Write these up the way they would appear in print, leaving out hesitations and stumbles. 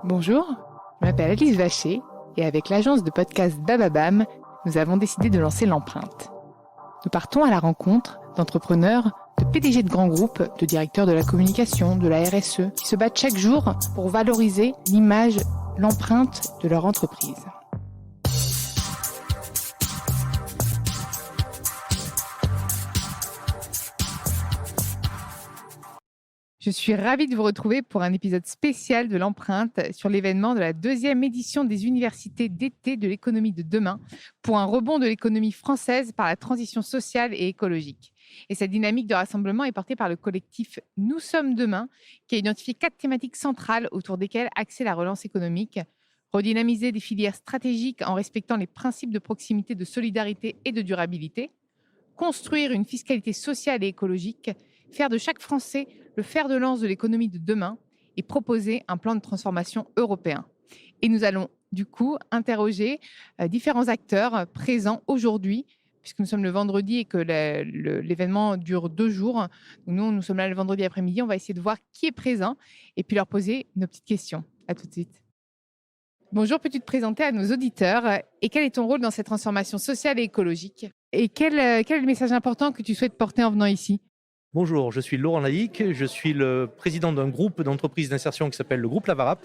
Bonjour, je m'appelle Alice Vacher et avec l'agence de podcast Bababam, nous avons décidé de lancer l'empreinte. Nous partons à la rencontre d'entrepreneurs, de PDG de grands groupes, de directeurs de la communication, de la RSE, qui se battent chaque jour pour valoriser l'image, l'empreinte de leur entreprise. Je suis ravie de vous retrouver pour un épisode spécial de l'empreinte sur l'événement de la 2e édition des universités d'été de l'économie de demain pour un rebond de l'économie française par la transition sociale et écologique. Et cette dynamique de rassemblement est portée par le collectif Nous sommes demain qui a identifié 4 thématiques centrales autour desquelles axer la relance économique, redynamiser des filières stratégiques en respectant les principes de proximité, de solidarité et de durabilité, construire une fiscalité sociale et écologique, faire de chaque Français le fer de lance de l'économie de demain et proposer un plan de transformation européen. Et nous allons du coup interroger différents acteurs présents aujourd'hui, puisque nous sommes le vendredi et que l'événement dure 2 jours. Nous sommes là le vendredi après-midi, on va essayer de voir qui est présent et puis leur poser nos petites questions. À tout de suite. Bonjour, peux-tu te présenter à nos auditeurs et quel est ton rôle dans cette transformation sociale et écologique? Et quel est le message important que tu souhaites porter en venant ici? Bonjour, je suis Laurent Laïc, je suis le président d'un groupe d'entreprises d'insertion qui s'appelle le groupe Lavarap.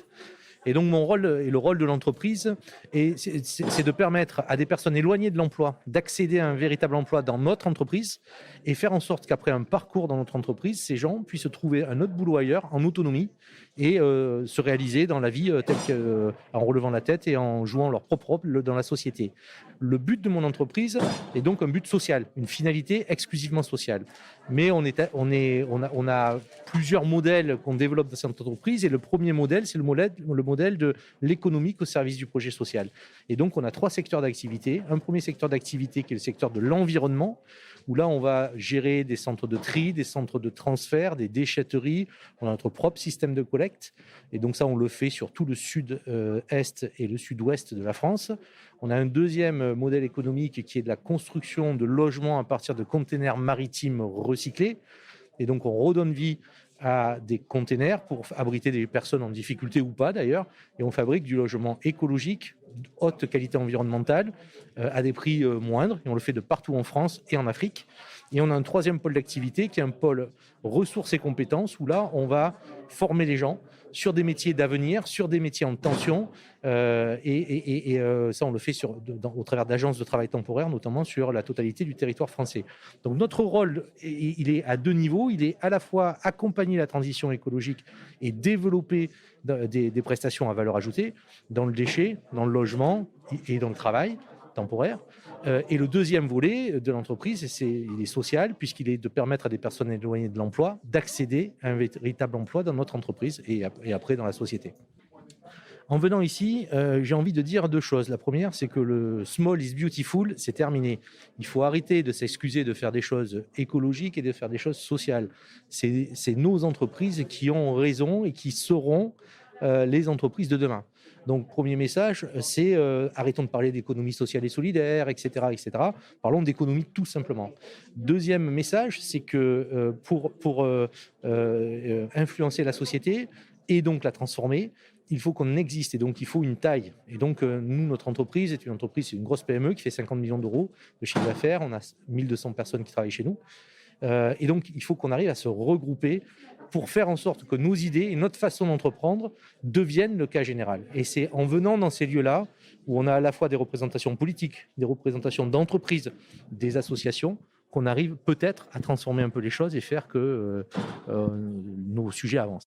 Et donc mon rôle et le rôle de l'entreprise, c'est de permettre à des personnes éloignées de l'emploi d'accéder à un véritable emploi dans notre entreprise et faire en sorte qu'après un parcours dans notre entreprise, ces gens puissent trouver un autre boulot ailleurs en autonomie et se réaliser dans la vie en relevant la tête et en jouant leur propre rôle dans la société. Le but de mon entreprise est donc un but social, une finalité exclusivement sociale. Mais on a plusieurs modèles qu'on développe dans cette entreprise et le premier modèle, c'est le modèle de l'économique au service du projet social. Et donc, on a 3 secteurs d'activité. Un premier secteur d'activité qui est le secteur de l'environnement, où là, on va gérer des centres de tri, des centres de transfert, des déchetteries. On a notre propre système de collecte. Et donc ça, on le fait sur tout le sud-est et le sud-ouest de la France. On a un deuxième modèle économique qui est de la construction de logements à partir de containers maritimes recyclés. Et donc, on redonne vie à des containers pour abriter des personnes en difficulté ou pas d'ailleurs. Et on fabrique du logement écologique, haute qualité environnementale, à des prix moindres. Et on le fait de partout en France et en Afrique. Et on a un troisième pôle d'activité qui est un pôle ressources et compétences où là, on va former les gens sur des métiers d'avenir, sur des métiers en tension. Ça, on le fait au travers d'agences de travail temporaire, notamment sur la totalité du territoire français. Donc notre rôle, il est à 2 niveaux. Il est à la fois accompagner la transition écologique et développer des prestations à valeur ajoutée dans le déchet, dans le logement et dans le travail temporaire. Et le deuxième volet de l'entreprise, il est social, puisqu'il est de permettre à des personnes éloignées de l'emploi d'accéder à un véritable emploi dans notre entreprise et après dans la société. En venant ici, j'ai envie de dire 2 choses. La première, c'est que le small is beautiful, c'est terminé. Il faut arrêter de s'excuser de faire des choses écologiques et de faire des choses sociales. C'est nos entreprises qui ont raison et qui seront les entreprises de demain. Donc, premier message, c'est arrêtons de parler d'économie sociale et solidaire, etc., etc. Parlons d'économie tout simplement. Deuxième message, c'est que pour influencer la société et donc la transformer, il faut qu'on existe et donc il faut une taille. Et donc, nous, notre entreprise est une grosse PME qui fait 50 millions d'euros de chiffre d'affaires. On a 1200 personnes qui travaillent chez nous. Et donc, il faut qu'on arrive à se regrouper pour faire en sorte que nos idées et notre façon d'entreprendre deviennent le cas général. Et c'est en venant dans ces lieux-là, où on a à la fois des représentations politiques, des représentations d'entreprises, des associations, qu'on arrive peut-être à transformer un peu les choses et faire que nos sujets avancent.